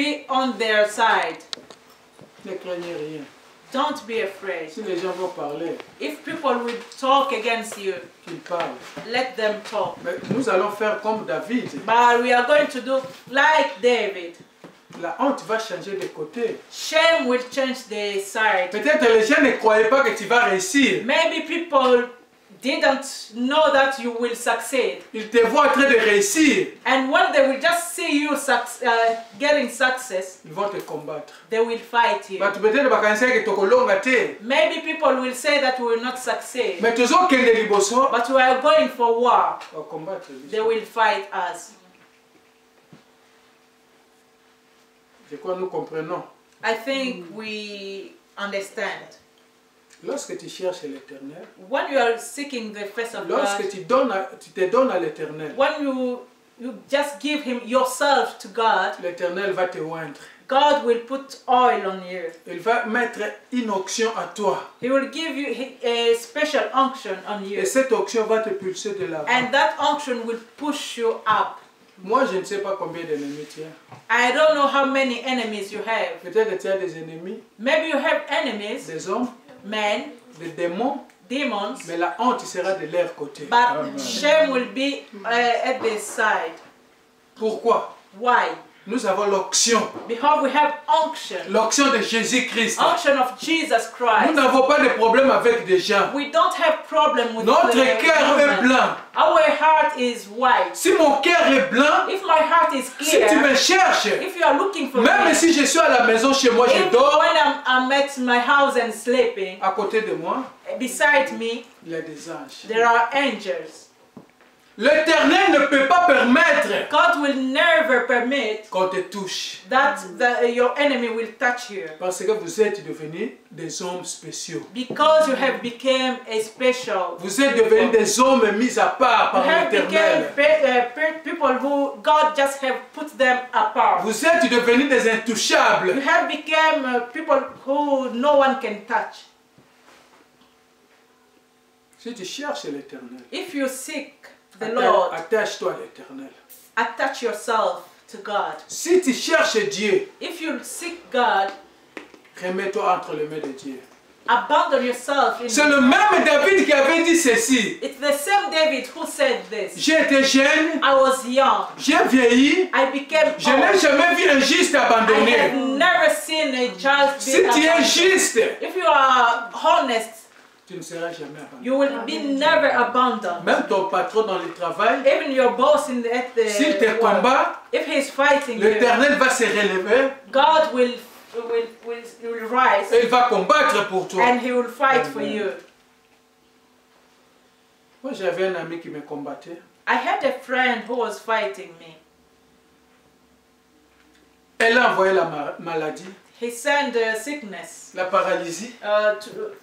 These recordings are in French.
Be on their side. Ne craignez rien. Don't be afraid. Si les gens vont parler, If people will talk against you, qu'ils parlent. let them talk. Mais nous allons faire comme David. But we are going to do like David. La honte va changer de côté. Shame will change the side. Peut-être les gens ne croyaient pas que tu vas réussir. Maybe people didn't know that you will succeed. Ils te voient en train de réussir. And when they will just see you getting success, Ils vont te combattre. they will fight you. But peut-être bakanisaka que tokolonga te. Maybe people will say that we will not succeed. Mais tozokende liboso. But we are going for war. On va combattre. They will fight us. Je crois que nous comprenons. I think we understand. Lorsque tu cherches l'Éternel, When you are seeking the face of lorsque God, tu te donnes à l'Éternel, when you just give him yourself to God, l'Éternel va te oindre. God will put oil on you. Il va mettre une onction à toi. He will give you a special unction on you. Et cette onction va te pulser de l'avant. And that unction will push you up. Moi, je ne sais pas combien d'ennemis tu as. I don't know how many enemies you have. Peut-être que tu as des ennemis, Maybe you have enemies, des hommes, men, des démons, demons, mais la honte sera de leur côté. but shame will be at their side. Pourquoi? Why? Nous avons l'onction. Because we have unction. L'onction de Jésus-Christ. Unction of Jesus Nous Christ. n'avons pas de problème avec des gens. We don't have problem with Notre the cœur est movement. blanc. Our heart is white. Si mon cœur est blanc, If my heart is si tu clear, me cherches, if you are looking for même me, si je suis à la maison chez moi, je even dors, when I'm at my house and sleeping, à côté de moi, beside me, il y a des anges. there are angels. L'Éternel ne peut pas permettre God will never permit qu'on te touche. that your enemy will touch you. Parce que vous êtes devenus des hommes spéciaux. Because you have become a special. Vous êtes devenus des hommes mis à part You par have l'Éternel. become people who God just have put them apart. Vous êtes devenus des intouchables. You have become people who no one can touch. Si tu cherches l'Éternel, If you seek the Lord, attache-toi à l'Éternel. attach yourself to God. Si tu cherches Dieu, If you seek God, remets-toi entre les mains de Dieu. abandon yourself in C'est le même David qui avait dit ceci. It's the same David who said this. J'ai été jeune, I was young. j'ai vieilli, I became je n'ai old. jamais vu un juste I have abandonné. never seen a child Si be tu es abandoned. juste, If you are honest, tu ne seras jamais abandonné. you will be never abandoned. Même ton patron dans le travail, Even your boss at s'il te the work, combat, if he's fighting you, l'Éternel va se relever God will rise et il va combattre pour toi. and he will fight for you. Moi, j'avais un ami qui me combattait. I had a friend who was fighting me. Elle a envoyé la maladie, He sent sickness. la paralysie.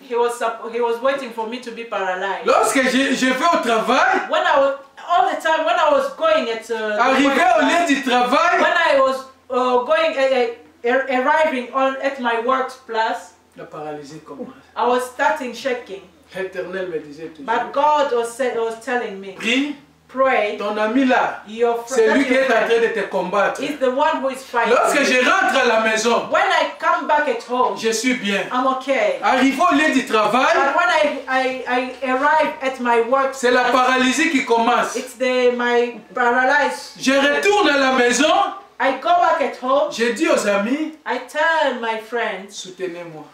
He was waiting for me to be paralyzed. Lorsque je vais au travail, When I was all the time when I was going at arrivé au lieu du travail, when I was arriving at my workplace, la paralysie commence. I was starting shaking. L'Éternel me disait toujours, But God was telling me, prie, pray. ton ami là, Your c'est lui friend qui est en train de te combattre. is the one who is fighting. Lorsque je rentre à la maison, When I come back at home, je suis bien. I'm okay. Arrivé au lieu du travail, But when I arrive at my work, c'est la paralysie qui commence. it's my paralyzed. Je retourne à la maison, I go back at home. je dis aux amis, I tell my friends, soutenez-moi.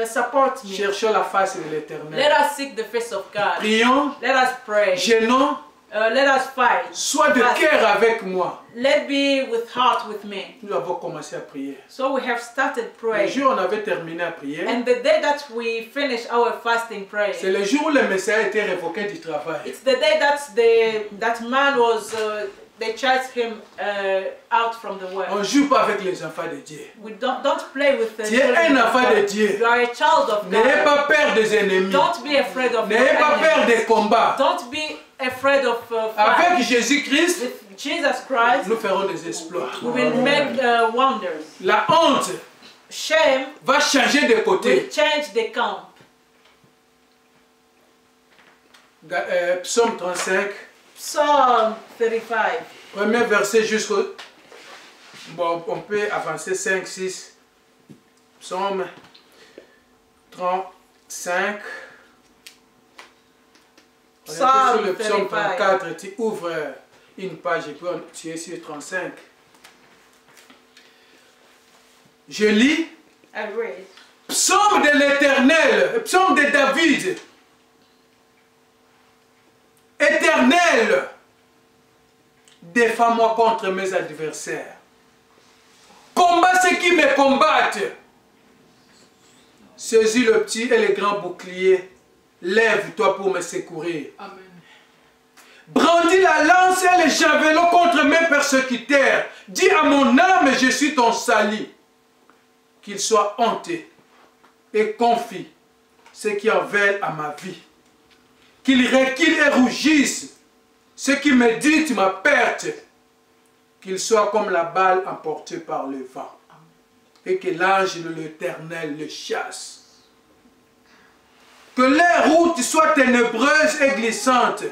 support me. Cherchons la face de Let l'Éternel. us seek the face of God. Prions, Let us pray. gênons, Let us fight. sois de cœur avec moi. Let be with heart with me. Nous avons commencé à prier. So we have started Le praying. jour où on avait terminé à prier, And the day that we finished our fasting prayer, c'est le jour où le Messie a été révoqué du travail. it's the day that man was they charged him out from the On world. ne joue pas avec les enfants de Dieu. We don't play with the Tu es children un of enfant de God. Dieu. You are a child of N'ayez God. pas peur des ennemis. Don't be afraid of your N'ayez pas peur enemies. des combats. Don't be afraid of Avec fight. Jésus-Christ, With Jesus Christ, nous ferons des exploits. we will make wonders. La honte Shame va changer de will côté. change the camp. Psaume 35, Psalm 35. premier verset jusqu'au Bon, on peut avancer 5, 6. Psaume 35. On est sur le psaume 34. Tu ouvres une page et puis tu es sur 35. Je lis. Psaume de l'Éternel, psaume de David. Éternel, défends-moi contre mes adversaires. Combat ceux qui me combattent. Saisis le petit et le grand bouclier. Lève-toi pour me secourir. Amen. Brandis la lance et le javelot contre mes persécuteurs. Dis à mon âme, je suis ton salut. Qu'il soit hanté et confie ceux qui en veulent à ma vie. Qu'il recule et rougisse ceux qui méditent ma perte. Qu'il soit comme la balle emportée par le vent. Et que l'ange de l'Éternel le chasse. Que les routes soient ténébreuses et glissantes.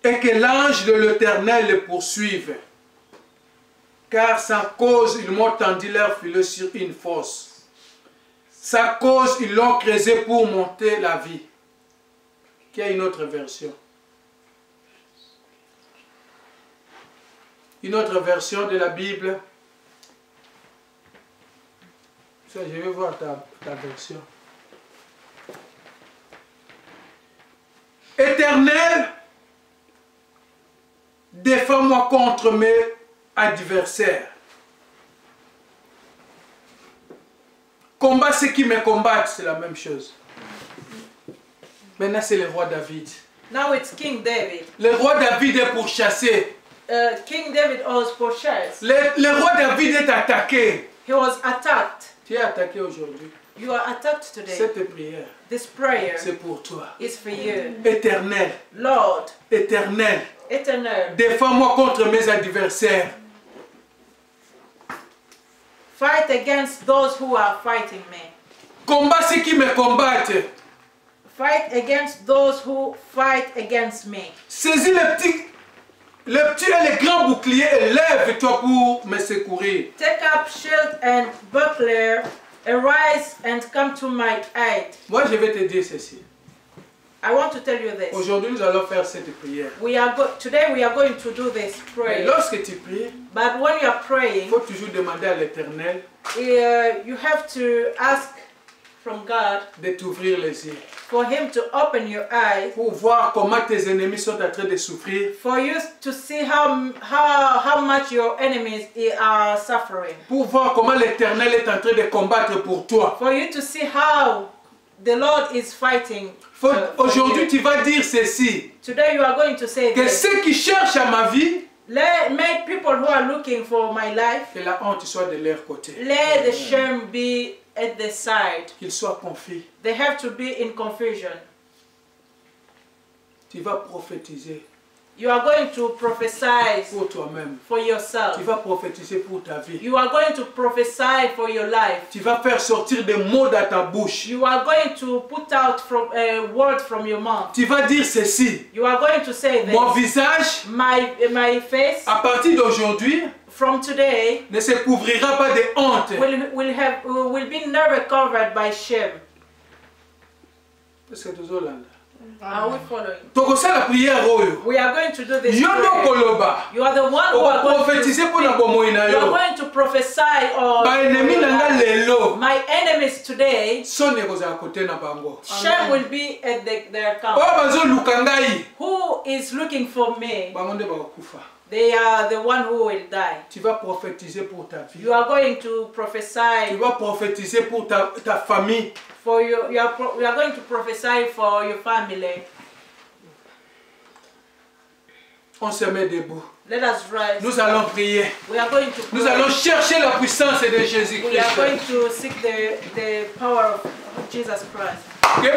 Et que l'ange de l'Éternel le poursuive. Car sa cause, ils m'ont tendu leur filet sur une fosse. Sa cause, ils l'ont creusé pour monter la vie. Qu'il y a une autre version. Une autre version de la Bible. Ça, je vais voir ta version. Éternel, défends-moi contre mes adversaires. Combat ceux qui me combattent, c'est la même chose. Maintenant, c'est le roi David. Now it's King David. Le roi David est pourchassé. King David was purchased. Le roi David est attaqué. He was attacked. Tu es attaqué aujourd'hui. You are attacked today. Cette prière, this prayer c'est pour toi. Is for you. Éternel. Lord. Éternel. Éternel. Défends-moi contre mes adversaires. Fight against those who are fighting me. Combat ceux qui me combattent. Fight against those who fight against me. Saisis le petit et le grand bouclier et lève-toi pour me secourir. Take up shield and buckler, arise and come to my aid. Moi, je vais te dire ceci. I want to tell you this. Aujourd'hui, nous allons faire cette prière. Today we are going to do this prayer. Mais lorsque tu pries, but when you are praying, il faut toujours demander à l'Éternel you have to ask from God de t'ouvrir les yeux. For him to open your eyes. Pour voir comment tes ennemis sont en train de souffrir. For you to see how much your enemies are suffering. Pour voir comment l'Éternel est en train de combattre pour toi. For you to see how the Lord is fighting. Aujourd'hui, tu vas dire ceci. Today you are going to say que ceux qui cherchent à ma vie, make people who are looking for my life, que la honte soit de leur côté. Let the shame be at the side. Qu'ils soient confus. They have to be in confusion. Tu vas prophétiser. You are going to prophesy pour toi-même. For yourself. Tu vas prophétiser pour ta vie. You are going to prophesy for your life. Tu vas faire sortir des mots dans ta bouche. You are going to put out a word from your mouth. Tu vas dire ceci. You are going to say this. Mon visage, my face, à partir d'aujourd'hui, from today, ne se couvrira pas de honte. Will be never covered by shame. Est-ce que tu es là? Are we following? La prière, we are going to do this. You are the one who are going to prophesy on my enemies today. Shame will be at their camp. Who is looking for me? They are the one who will die. Tu vas prophétiser pour ta vie. You are going to prophesy. Tu vas prophétiser pour ta famille. For you are going to prophesy for your family. On se met debout. Let us rise. Nous allons prier. We are going to pray. Nous allons chercher la puissance de Jésus-Christ. We are going to seek the power of Jesus Christ. Que